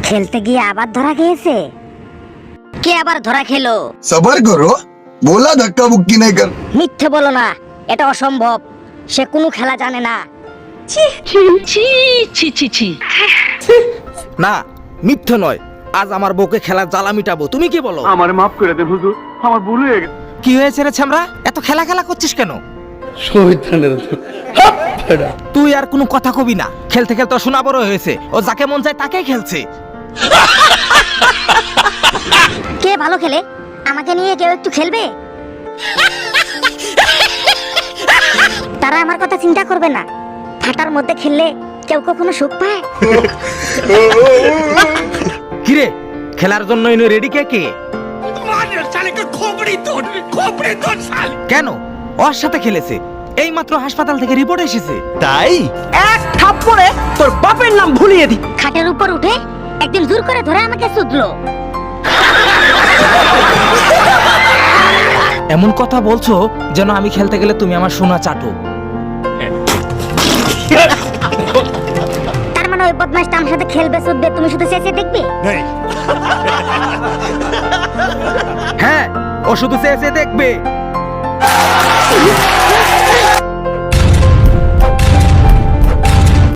খেলতে গিয়ে আবার ধরা খেয়েছে। কে আবার ধরা খেলো? सबर करो, बोला धक्का मुक्की नहीं कर। মিথ্যে বলো না, এটা অসম্ভব। সে কোনো খেলা জানে না। না, মিথ্যে নয়। আজ আমার বউকে খেলার জ্বালা মিটাবো। তুমি কি বলো? আমার মাফ করে দেন হুজুর, আমার ভুল হয়ে গেছে। কি হয়েছে রে ছ্যামরা? এত খেলা খেলা করছিস কেন? তুই আর কোনো কথা কবি না। খেলতে খেলতে শোনা বড় হয়েছে, ও যাকে মন চায় তাকেই খেলছে। কে ভালো খেলে? আমাকে নিয়ে কেউ একটু খেলবে? তারা আমার কথা চিন্তা করবে না। ফাটার মধ্যে খেললে কেউ কখনো সুখ পায়? কিরে, খেলার জন্য রেডি কে কে? কেন? ওর সাথে খেলেছে। এই মাত্র হাসপাতাল থেকে রিপোর্ট এসেছে। তাই এক থাপ্পড়ে তোর বাপের নাম ভুলিয়ে দি। খাটের উপর উঠে একদিন জোর করে ধরে আমাকে চুদলো। এমন কথা বলছো যেন আমি খেলতে গেলে তুমি আমার সোনা চাটো। তার মানে ওই বদমাইশটা আমার সাথে খেলবে, চুদবে, তুমি শুধু চেঁচিয়ে দেখবে? হ্যাঁ, ও শুধু চেয়ে চেয়ে দেখবে।